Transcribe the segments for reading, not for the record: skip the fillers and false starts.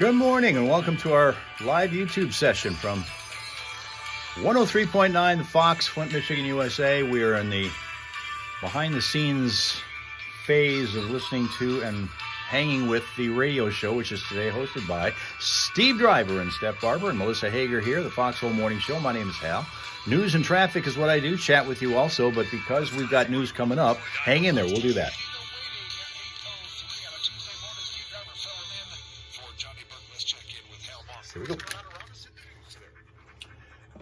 Good morning and welcome to our live YouTube session from 103.9 The Fox, Flint, Michigan, USA. We are in the behind-the-scenes phase of listening to and hanging with the radio show, which is today hosted by Steve Driver and Steph Barber and Melissa Hager here, the Foxhole Morning Show. My name is Hal. News and traffic is what I do, chat with you also, but because we've got news coming up, hang in there, we'll do that. Here we go.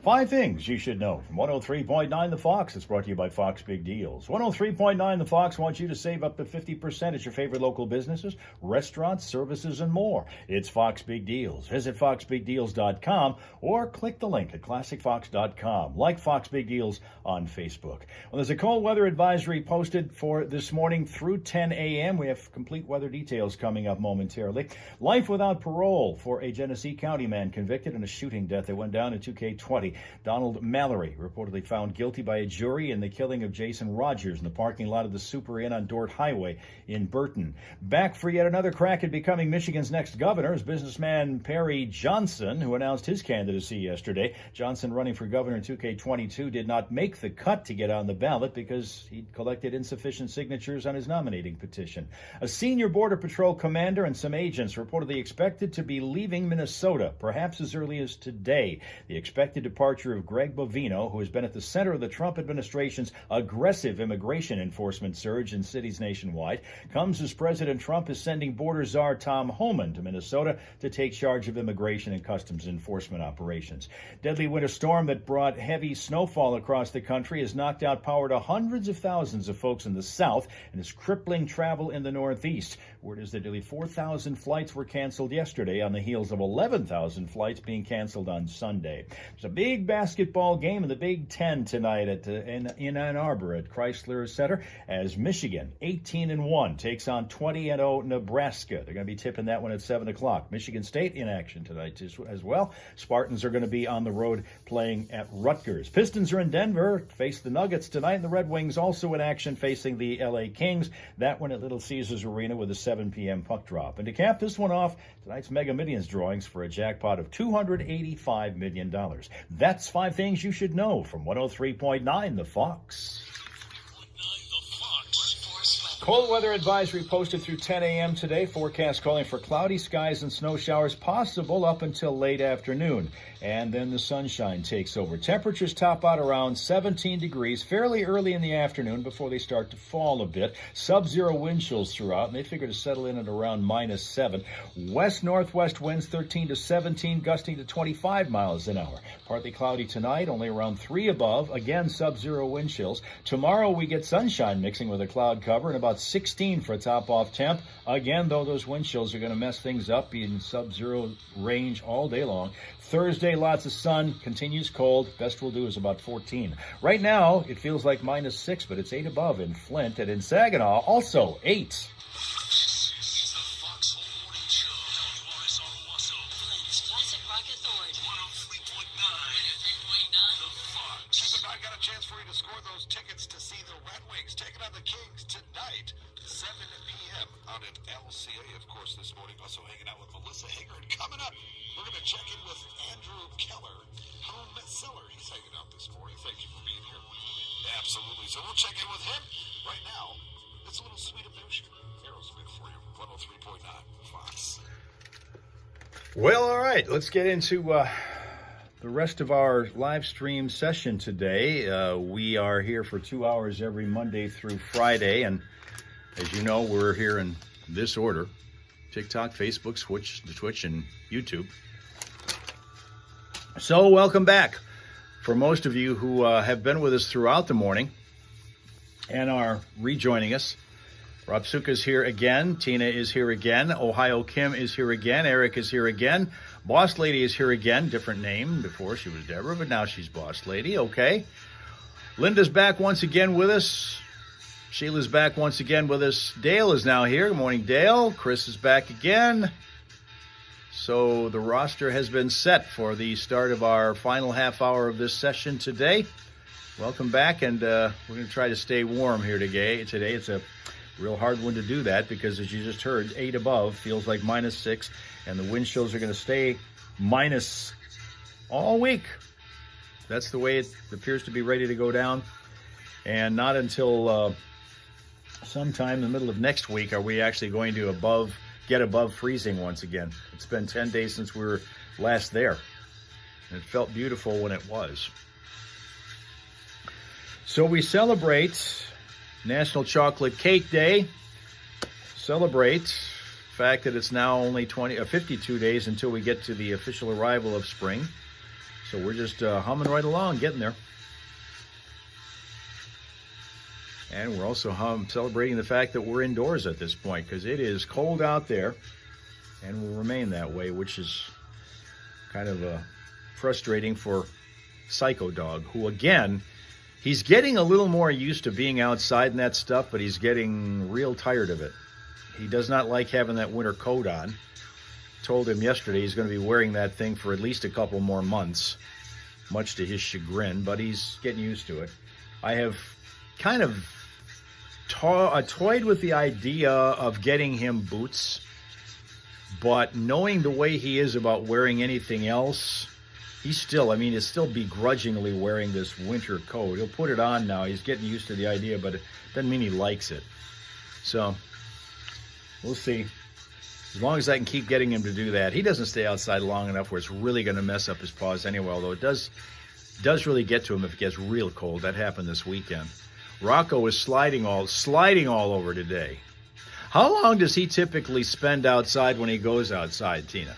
5 things you should know from 103.9 The Fox. It's brought to you by Fox Big Deals. 103.9 The Fox wants you to save up to 50% at your favorite local businesses, restaurants, services, and more. It's Fox Big Deals. Visit foxbigdeals.com or click the link at classicfox.com. Like Fox Big Deals on Facebook. Well, there's a cold weather advisory posted for this morning through 10 a.m. We have complete weather details coming up momentarily. Life without parole for a Genesee County man convicted in a shooting death that went down in 2K20. Donald Mallory, reportedly found guilty by a jury in the killing of Jason Rogers in the parking lot of the Super Inn on Dort Highway in Burton. Back for yet another crack at becoming Michigan's next governor is businessman Perry Johnson, who announced his candidacy yesterday. Johnson, running for governor in 2K22, did not make the cut to get on the ballot because he'd collected insufficient signatures on his nominating petition. A senior Border Patrol commander and some agents reportedly expected to be leaving Minnesota, perhaps as early as today. The expected departure of Greg Bovino, who has been at the center of the Trump administration's aggressive immigration enforcement surge in cities nationwide, comes as President Trump is sending border czar Tom Homan to Minnesota to take charge of immigration and customs enforcement operations. Deadly winter storm that brought heavy snowfall across the country has knocked out power to hundreds of thousands of folks in the south and is crippling travel in the northeast. Word is that nearly 4,000 flights were canceled yesterday on the heels of 11,000 flights being canceled on Sunday. There's a big basketball game in the Big Ten tonight in Ann Arbor at Chrysler Center as Michigan, 18-1, takes on 20-0 Nebraska. They're going to be tipping that one at 7 o'clock. Michigan State in action tonight as well. Spartans are going to be on the road playing at Rutgers. Pistons are in Denver, face the Nuggets tonight, and the Red Wings also in action facing the LA Kings. That one at Little Caesars Arena with a 7 p.m. puck drop. And to cap this one off, tonight's Mega Millions drawings for a jackpot of $285 million. That's 5 things you should know from 103.9 The Fox. Cold weather advisory posted through 10 a.m. today. Forecast calling for cloudy skies and snow showers possible up until late afternoon. And then the sunshine takes over. Temperatures top out around 17 degrees fairly early in the afternoon before they start to fall a bit. Sub-zero wind chills throughout, and they figure to settle in at around -7. West-northwest winds 13 to 17, gusting to 25 miles an hour. Partly cloudy tonight, only around 3 above. Again, sub-zero wind chills. Tomorrow we get sunshine mixing with a cloud cover and about 16 for a top-off temp. Again, though, those wind chills are going to mess things up, be in sub-zero range all day long. Thursday, lots of sun, continues cold. Best we'll do is about 14. Right now, it feels like -6, but it's 8 above in Flint, and in Saginaw, also 8. This morning, also hanging out with Melissa Hager. And coming up, we're going to check in with Andrew Keller, home seller. He's hanging out this morning. Thank you for being here. Absolutely. So we'll check in with him right now. It's a little Sweet Emotion. Aerosmith for you. 103.9 Fox. Well, all right. Let's get into the rest of our live stream session today. We are here for 2 hours every Monday through Friday. And as you know, we're here in this order: TikTok, Facebook, Twitch, and YouTube. So welcome back. For most of you who have been with us throughout the morning and are rejoining us, Rob Suka is here again. Tina is here again. Ohio Kim is here again. Eric is here again. Boss Lady is here again. Different name. Before she was Deborah, but now she's Boss Lady. Okay. Linda's back once again with us. Sheila's back once again with us. Dale is now here. Good morning, Dale. Chris is back again. So the roster has been set for the start of our final half hour of this session today. Welcome back, and we're going to try to stay warm here today. It's a Real hard one to do that because, as you just heard, 8 above feels like -6, and the wind chills are going to stay minus all week. That's the way it appears to be ready to go down. And not until sometime in the middle of next week are we actually going to get above freezing once again. It's been 10 days since we were last there. And it felt beautiful when it was. So we celebrate National Chocolate Cake Day. Celebrate the fact that it's now only 52 days until we get to the official arrival of spring. So we're just humming right along, getting there. And we're also celebrating the fact that we're indoors at this point because it is cold out there and will remain that way, which is kind of frustrating for Psycho Dog, who, again, he's getting a little more used to being outside and that stuff, but he's getting real tired of it. He does not like having that winter coat on. Told him yesterday he's going to be wearing that thing for at least a couple more months, much to his chagrin, but he's getting used to it. I have kind of toyed with the idea of getting him boots, but knowing the way he is about wearing anything else, he's still begrudgingly wearing this winter coat. He'll put it on now. He's getting used to the idea, but it doesn't mean he likes it. So we'll see. As long as I can keep getting him to do that. He doesn't stay outside long enough where it's really going to mess up his paws anyway, although it does really get to him if it gets real cold. That happened this weekend. Rocco is sliding all over today. How long does he typically spend outside when he goes outside, Tina?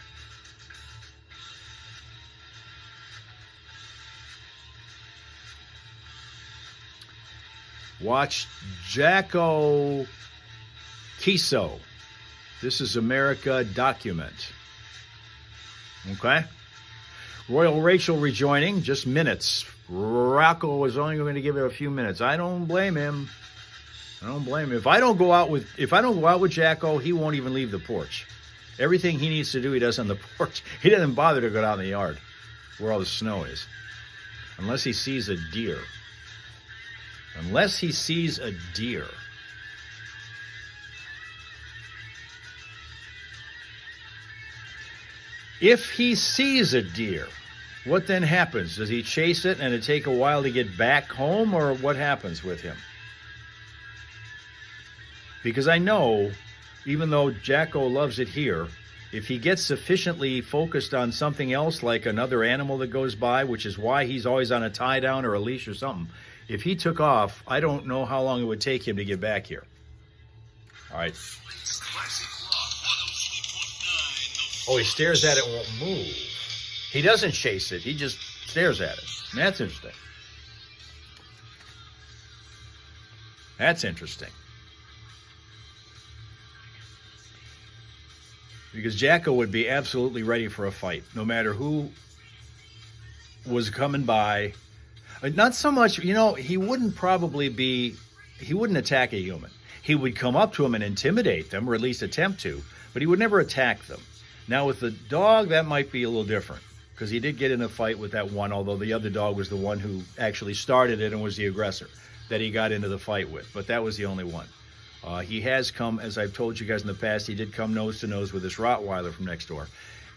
Watch Jacko Kiso. This is America Document. Okay? Royal Rachel rejoining, just minutes. Rocco was only going to give it a few minutes. I don't blame him. If I don't go out with Jacko, he won't even leave the porch. Everything he needs to do, he does on the porch. He doesn't bother to go down in the yard where all the snow is. Unless he sees a deer. If he sees a deer, what then happens? Does he chase it and it take a while to get back home, or what happens with him? Because I know, even though Jacko loves it here, if he gets sufficiently focused on something else, like another animal that goes by, which is why he's always on a tie down or a leash or something, if he took off, I don't know how long it would take him to get back here. All right. Oh, he stares at it and won't move. He doesn't chase it. He just stares at it. And that's interesting. Because Jacko would be absolutely ready for a fight, no matter who was coming by. Not so much, he wouldn't attack a human. He would come up to him and intimidate them, or at least attempt to, but he would never attack them. Now, with the dog, that might be a little different, because he did get in a fight with that one, although the other dog was the one who actually started it and was the aggressor that he got into the fight with. But that was the only one. He has come, as I've told you guys in the past, he did come nose to nose with this Rottweiler from next door.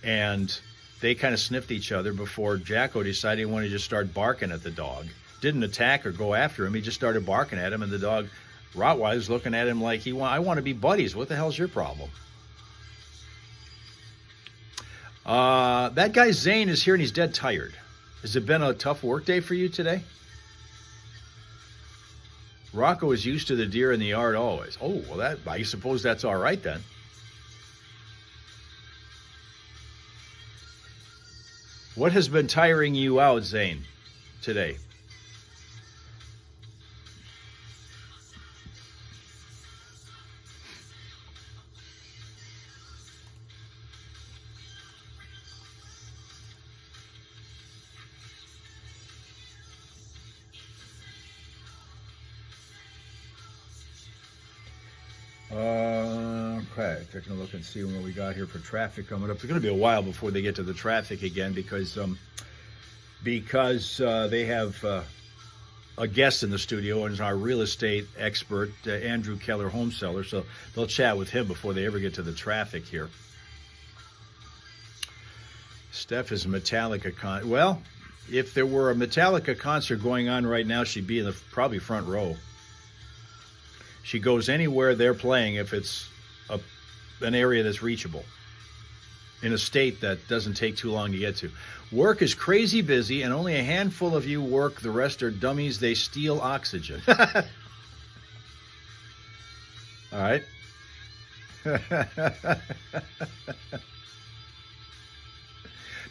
And they kind of sniffed each other before Jacko decided he wanted to just start barking at the dog. Didn't attack or go after him. He just started barking at him, and the dog, Rottweiler's looking at him like, I want to be buddies. What the hell's your problem? That guy Zane is here and he's dead tired. Has it been a tough work day for you today? Rocco is used to the deer in the yard always. Oh, well, I suppose that's all right then. What has been tiring you out, Zane, today? Okay, taking a look and seeing what we got here for traffic coming up. It's going to be a while before they get to the traffic again because they have a guest in the studio, and is our real estate expert, Andrew Keller, home seller. So they'll chat with him before they ever get to the traffic here. Steph is a Metallica well, if there were a Metallica concert going on right now, she'd be in the probably front row. She goes anywhere they're playing if it's an area that's reachable in a state that doesn't take too long to get to. Work is crazy busy, and only a handful of you work. The rest are dummies. They steal oxygen. All right.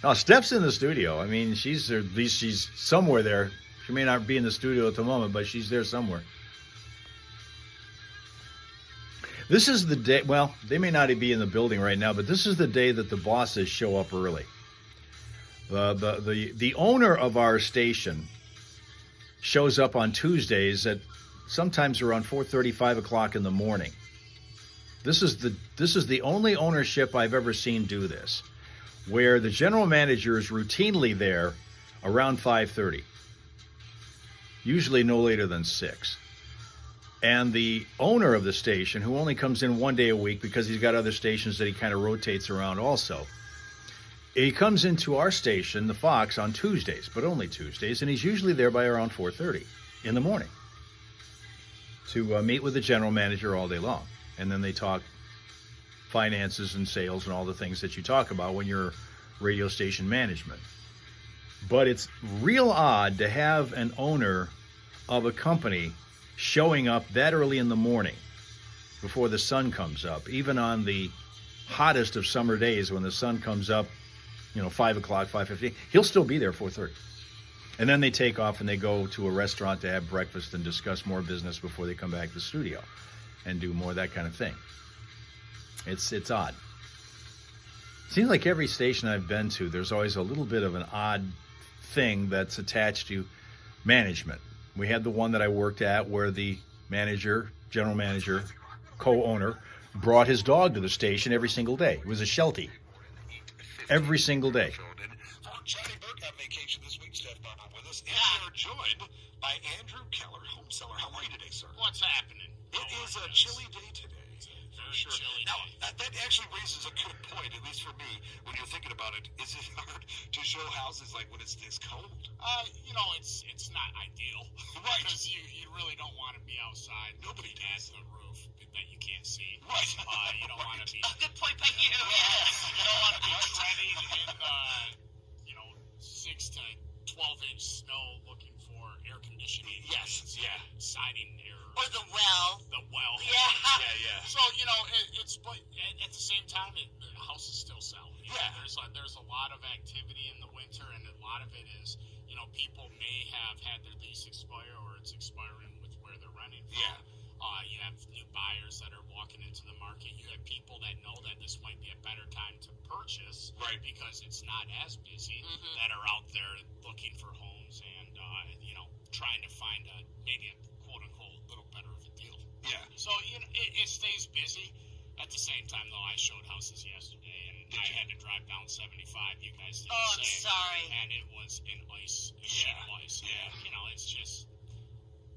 Now, Steph's in the studio. I mean, she's somewhere there. She may not be in the studio at the moment, but she's there somewhere. This is the day, well, they may not be in the building right now, but this is the day that the bosses show up early. The owner of our station shows up on Tuesdays at sometimes around 4:30, 5 o'clock in the morning. This is the only ownership I've ever seen do this, where the general manager is routinely there around 5:30, usually no later than 6. And the owner of the station, who only comes in one day a week because he's got other stations that he kind of rotates around also, he comes into our station, the Fox, on Tuesdays, but only Tuesdays, and he's usually there by around 4:30 in the morning to meet with the general manager all day long. And then they talk finances and sales and all the things that you talk about when you're radio station management. But it's real odd to have an owner of a company showing up that early in the morning before the sun comes up, even on the hottest of summer days when the sun comes up, 5 o'clock, 5:15, he'll still be there 4:30. And then they take off and they go to a restaurant to have breakfast and discuss more business before they come back to the studio and do more of that kind of thing. It's odd. Seems like every station I've been to, there's always a little bit of an odd thing that's attached to management. We had the one that I worked at where the general manager, co-owner, brought his dog to the station every single day. It was a Sheltie. Every single day. Johnny Burke on vacation this week. Steph Barber with us. And we are joined by Andrew Keller, home seller. How are you today, sir? What's happening? It is a chilly day today. Very Sure. chilly Now, day. that actually raises a good point, at least for me, when you're thinking about it. Is it hard to show houses like when it's this cold? It's not ideal. Right. Because you really don't want to be outside. Nobody looking does. at the roof that you can't see. Right. You don't want to be. Good point by you. Yes. You don't want to be treading in 6 to 12-inch snow looking for air conditioning. Yes. Yeah. Siding air. Or the well. The well. Yeah. Yeah. So but at the same time, the house is still selling. Yeah. There's a lot of activity in the winter, and a lot of it is, people may have had their lease expire, or it's expiring with where they're renting from. Yeah. You have new buyers that are walking into the market. You have people that know that this might be a better time to purchase, Right. Because it's not as busy, Mhm. that are out there looking for homes and trying to find maybe a quote unquote little better of a deal. Yeah. So it stays busy. At the same time, though, I showed houses yesterday, and I had to drive down 75. You guys did Oh, the I'm same. sorry. And it was a sheet of ice. Yeah. And, it's just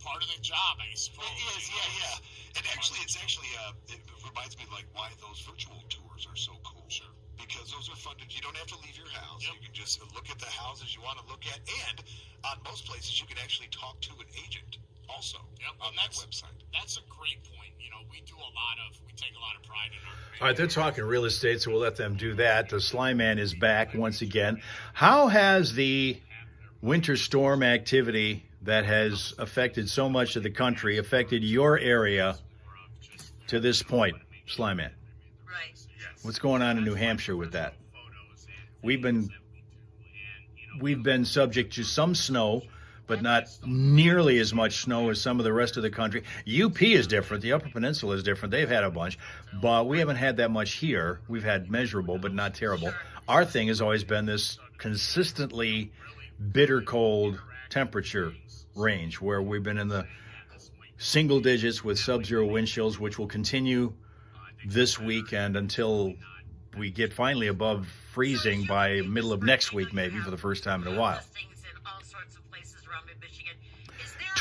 part of the job, I suppose. It is, yeah. And actually, it reminds me like why those virtual tours are so cool. Sure. Because those are funded. You don't have to leave your house. Yep. You can just look at the houses you want to look at, and on most places, you can actually talk to an agent also on that website. That's a great point. We take a lot of pride in our. All right, they're talking real estate, so we'll let them do that. The Sly Man is back once again. How has the winter storm activity that has affected so much of the country affected your area to this point, Sly Man? Right. What's going on in New Hampshire with that? We've been subject to some snow, but not nearly as much snow as some of the rest of the country. UP is different. The Upper Peninsula is different. They've had a bunch, but we haven't had that much here. We've had measurable, but not terrible. Our thing has always been this consistently bitter cold temperature range where we've been in the single digits with sub-zero wind chills, which will continue this weekend until we get finally above freezing by middle of next week, maybe for the first time in a while.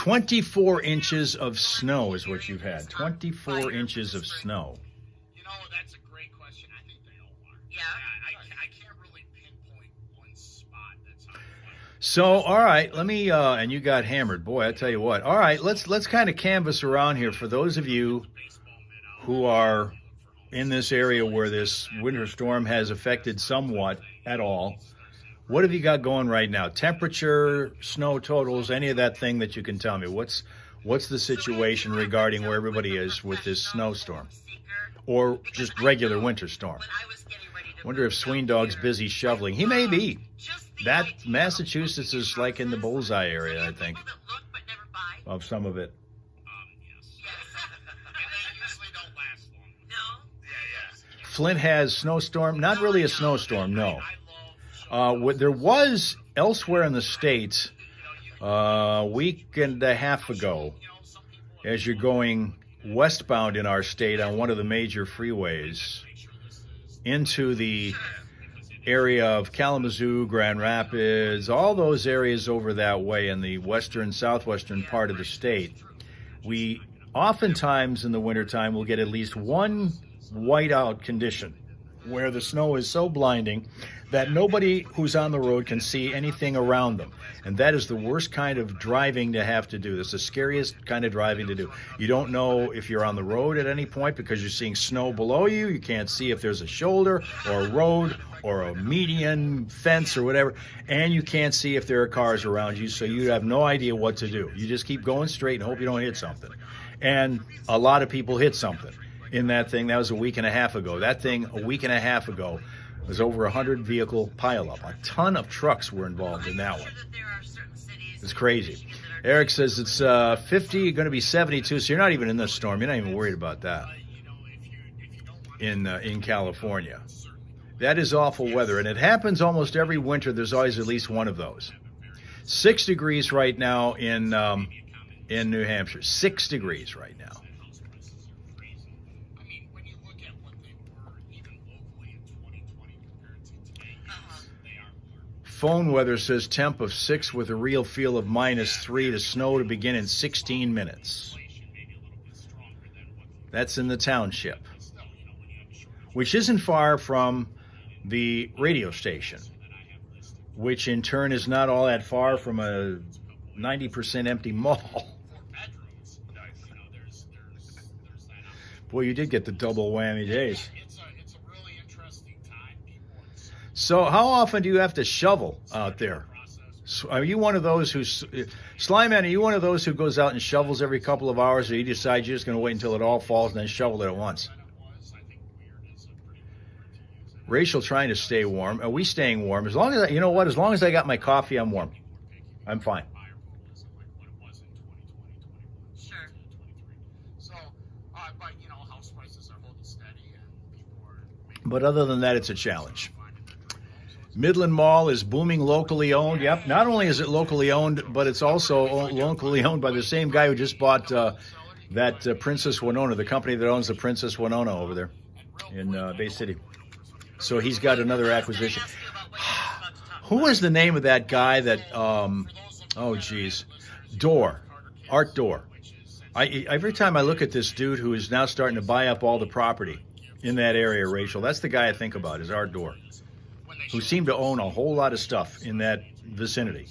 24 inches of snow is what you've had. 24 inches of snow. You know, that's a great question. I think they all are. Yeah. I can't really pinpoint one spot that's on fire. So, all right, let me, and you got hammered. Boy, I tell you what. All right, let's kind of canvas around here for those of you who are in this area where this winter storm has affected somewhat at all. What have you got going right now? Temperature, snow totals, any of that thing that you can tell me? What's the situation regarding where everybody is with this snowstorm? Or just regular winter storm? Wonder if Sweendog's busy shoveling. He may be. That Massachusetts is like in the bullseye area, I think, of some of it. Yes. And they usually don't last long. No. Yeah. Flint has snowstorm. Not really a snowstorm, no. There was elsewhere in the States a week and a half ago, as you're going westbound in our state on one of the major freeways into the area of Kalamazoo, Grand Rapids, all those areas over that way in the western, southwestern part of the state. We oftentimes in the wintertime will get at least one whiteout condition where the snow is so blinding that nobody who's on the road can see anything around them. And that is the worst kind of driving to have to do. That's the scariest kind of driving to do. You don't know if you're on the road at any point because you're seeing snow below you. You can't see if there's a shoulder or a road or a median fence or whatever. And you can't see if there are cars around you, so you have no idea what to do. You just keep going straight and hope you don't hit something. And a lot of people hit something in that thing. That was a week and a half ago. That thing a week and a half ago was over 100 vehicle pileup. A ton of trucks were involved in that one. It's crazy. Eric says it's 50, going to be 72, so you're not even in this storm. You're not even worried about that in California. That is awful weather, and it happens almost every winter. There's always at least one of those. 6 degrees right now in New Hampshire. 6 degrees right now. Phone weather says temp of 6 with a real feel of -3 to snow to begin in 16 minutes. That's in the township, which isn't far from the radio station, which in turn is not all that far from a 90% empty mall. Boy, you did get the double whammy days. So how often do you have to shovel out there? Are you one of those who, Slyman, are you one of those who goes out and shovels every couple of hours, or you decide you're just going to wait until it all falls and then shovel it at once? Rachel trying to stay warm. Are we staying warm? As long as, you know what, as long as I got my coffee, I'm warm. I'm fine. Sure. But other than that, it's a challenge. Midland Mall is booming, locally owned. Yep, not only is it locally owned, but it's also locally owned by the same guy who just bought that Princess Winona, the company that owns the Princess Winona over there in Bay City. So he's got another acquisition. Who was the name of that guy that, Art Door. Every time I look at this dude who is now starting to buy up all the property in that area, Rachel, that's the guy I think about, is Art Door, who seemed to own a whole lot of stuff in that vicinity.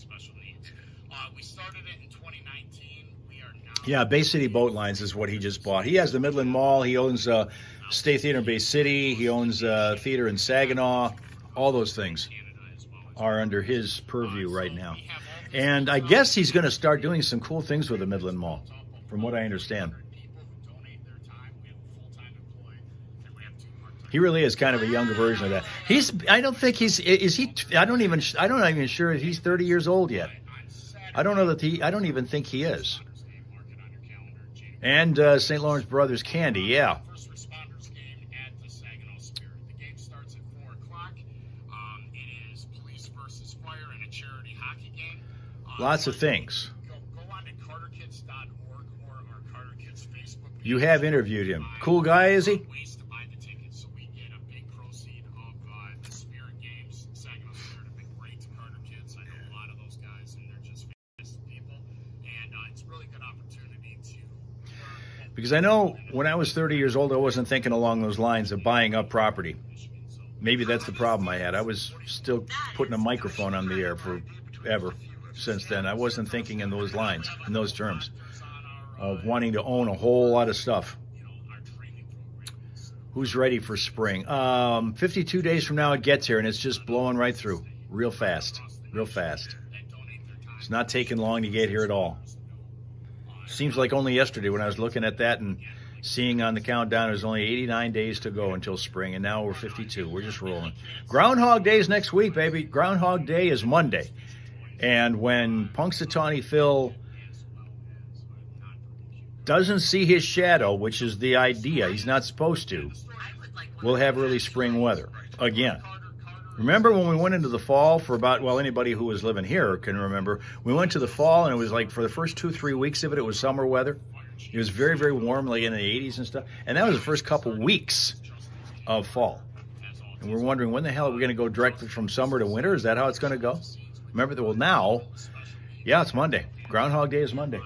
Yeah, Bay City Boat Lines is what he just bought. He has the Midland Mall. He owns State Theater in Bay City. He owns theater in Saginaw. All those things are under his purview right now. And I guess he's going to start doing some cool things with the Midland Mall, from what I understand. He really is kind of a younger version of that. I don't even sure if he's 30 years old yet. I don't even think he is. And St. Lawrence Brothers Candy, yeah. Lots of things. You have interviewed him. Cool guy, is he? and it's a really good opportunity to learn. Because I know when I was 30 years old, I wasn't thinking along those lines of buying up property. Maybe that's the problem I had. I was still putting a microphone on the air forever since then. I wasn't thinking in those lines, in those terms, of wanting to own a whole lot of stuff. Who's ready for spring? 52 days from now it gets here, and it's just blowing right through. Real fast. Real fast. It's not taking long to get here at all. Seems like only yesterday when I was looking at that and seeing on the countdown there's only 89 days to go until spring, and now we're 52. We're just rolling. Groundhog Day is next week, baby. Groundhog Day is Monday. And when Punxsutawney Phil doesn't see his shadow, which is the idea, he's not supposed to, we'll have early spring weather again. Remember when we went into the fall for about, well, anybody who was living here can remember, we went to the fall and it was like for the first 2-3 weeks of it, it was summer weather. It was very, very warm, like in the 80s and stuff. And that was the first couple weeks of fall. And we're wondering, when the hell are we going to go directly from summer to winter? Is that how it's going to go? Remember that, well, now, yeah, it's Monday. Groundhog Day is Monday.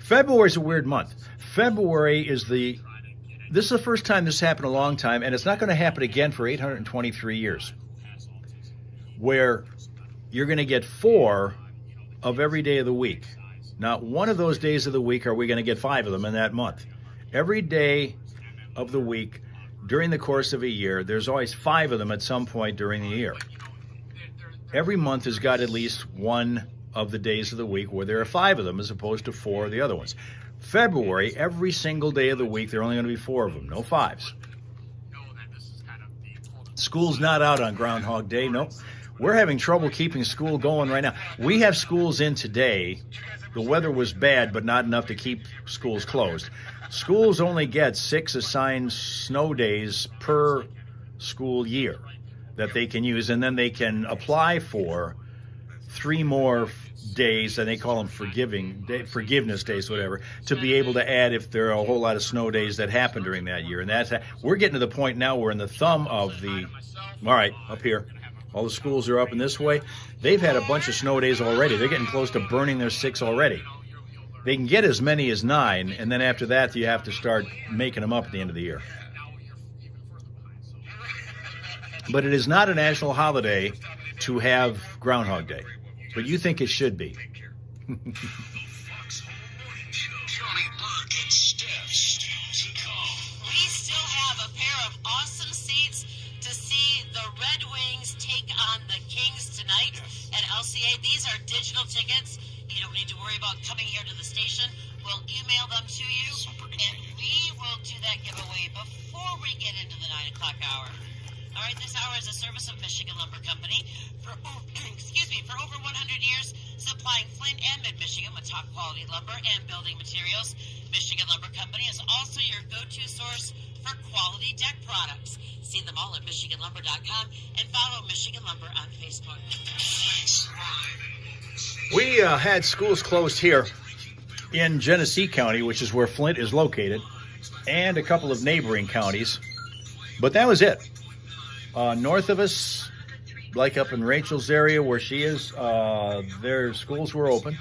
February is a weird month. February is this is the first time this happened in a long time, and it's not going to happen again for 823 years, where you're going to get 4 of every day of the week. Not one of those days of the week are we going to get 5 of them in that month. Every day of the week during the course of a year, there's always 5 of them at some point during the year. Every month has got at least one of the days of the week where there are 5 of them as opposed to 4 of the other ones. February, every single day of the week, there are only going to be 4 of them, no 5s. School's not out on Groundhog Day, nope. We're having trouble keeping school going right now. We have schools in today. The weather was bad, but not enough to keep schools closed. Schools only get 6 assigned snow days per school year that they can use, and then they can apply for 3 more days, and they call them forgiveness days, whatever, to be able to add if there are a whole lot of snow days that happen during that year. And that's we're getting to the point now where in the thumb of the, all right, up here, all the schools are up in this way. They've had a bunch of snow days already. They're getting close to burning their 6 already. They can get as many as 9, and then after that, you have to start making them up at the end of the year. But it is not a national holiday to have Groundhog Day. But you think it should be. We still have a pair of awesome seats to see the Red Wings take on the Kings tonight at LCA. These are digital tickets. You don't need to worry about coming here to the station. We'll email them to you, and we will do that giveaway before we get into the 9 o'clock hour. All right, this hour is a service of Michigan Lumber Company. For over 100 years, supplying Flint and Mid-Michigan with top-quality lumber and building materials. Michigan Lumber Company is also your go-to source for quality deck products. See them all at MichiganLumber.com and follow Michigan Lumber on Facebook. We had schools closed here in Genesee County, which is where Flint is located, and a couple of neighboring counties. But that was it. North of us, like up in Rachel's area where she is, their schools were open.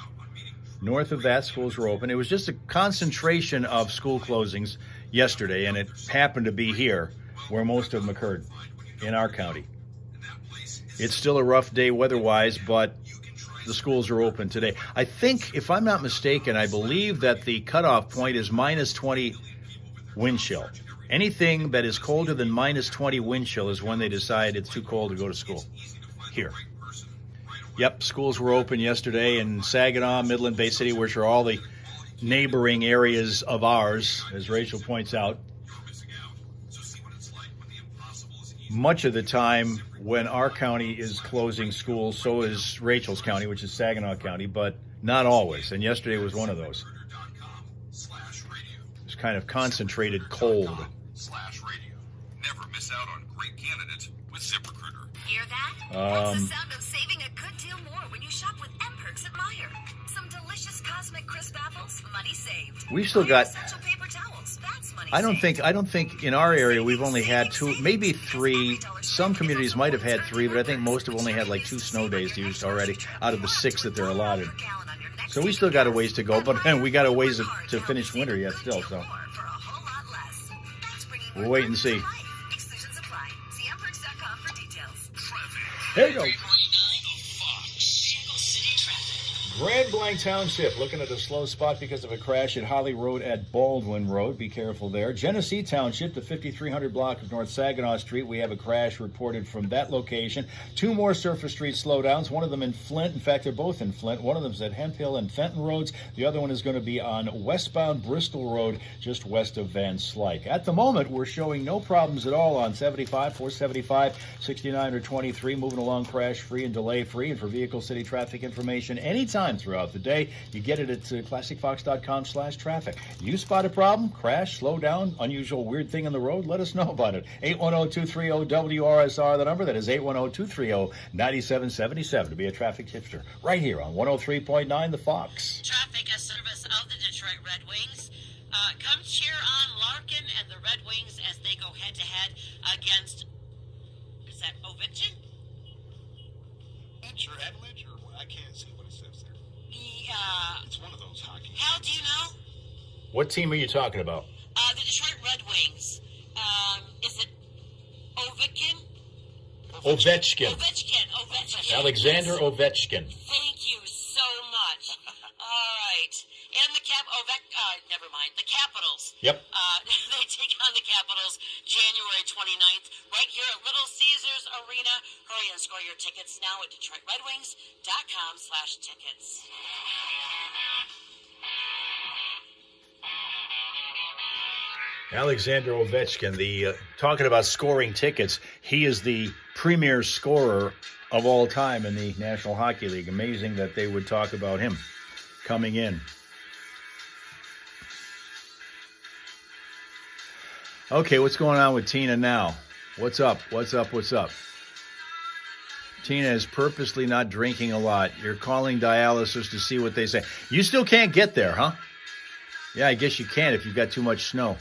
North of that, schools were open. It was just a concentration of school closings yesterday, and it happened to be here where most of them occurred, in our county. It's still a rough day weather-wise, but the schools are open today. I think, if I'm not mistaken, I believe that the cutoff point is minus 20 wind chill. Anything that is colder than minus 20 wind chill is when they decide it's too cold to go to school here. Yep, schools were open yesterday in Saginaw, Midland, Bay City, which are all the neighboring areas of ours, as Rachel points out. Much of the time when our county is closing schools, so is Rachel's county, which is Saginaw County, but not always. And yesterday was one of those. It's kind of concentrated cold. Never miss out on great candidates with ZipRecruiter. Hear that? That's the sound of saving a good deal more when you shop with M-Perks at Meijer. Some delicious Cosmic Crisp apples, money saved. We've still got, Essential paper towels, that's money I don't saved. think in our area we've only had 2, maybe 3. Some communities might have had 3, but I think most have only had like 2 snow days used already out of the 6 that they're allotted. So we still got a ways to go, but we got a ways to finish winter yet still. So we'll wait and see. Exclusions apply. See mperks.com for details. There you go. 3.9 Fox. City traffic. Grand Blanc Township looking at a slow spot because of a crash at Holly Road at Baldwin Road. Be careful there. Genesee Township, the 5300 block of North Saginaw Street. We have a crash reported from that location. 2 more surface street slowdowns. One of them in Flint. In fact, they're both in Flint. One of them's at Hemp Hill and Fenton Roads. The other one is going to be on westbound Bristol Road, just west of Van Slyke. At the moment, we're showing no problems at all on 75, 475, 69 or 23. Moving along crash-free and delay-free. And for Vehicle City traffic information anytime throughout the day, you get it at classicfox.com/traffic. You spot a problem, crash, slow down, unusual weird thing on the road, let us know about it. 810-230-WRSR, the number. That is 810-230-9777 to be a traffic tipster right here on 103.9 The Fox. Traffic, a service of the Detroit Red Wings. Come cheer on Larkin and the Red Wings as they go head-to-head against, is that Ovechkin? That's your Avalanche, or what? I can't see what it says there. It's one of those hockey. Hal, do you know? What team are you talking about? The Detroit Red Wings. Is it Ovechkin? Ovechkin. Ovechkin. Alexander Yes. Ovechkin. Thank you so much. All right. And the never mind. The Capitals. Yep. They take on the Capitals January 29th right here at Little Caesars Arena. Hurry and score your tickets now at DetroitRedWings.com/tickets. Alexander Ovechkin, talking about scoring tickets, he is the premier scorer of all time in the National Hockey League. Amazing that they would talk about him coming in. Okay, what's going on with Tina now? What's up? Tina is purposely not drinking a lot. You're calling dialysis to see what they say. You still can't get there, huh? Yeah, I guess you can't if you've got too much snow.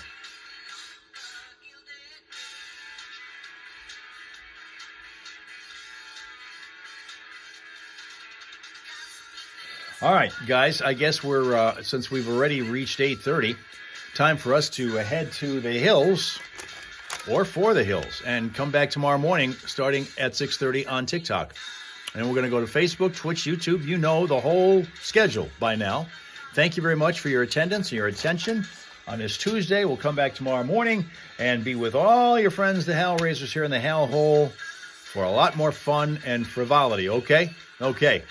All right, guys, I guess we're, since we've already reached 8:30, time for us to head to the hills, or for the hills, and come back tomorrow morning starting at 6:30 on TikTok. And we're going to go to Facebook, Twitch, YouTube. You know the whole schedule by now. Thank you very much for your attendance and your attention on this Tuesday. We'll come back tomorrow morning and be with all your friends, the Hal Raisers here in the Hal Hole, for a lot more fun and frivolity, okay? Okay.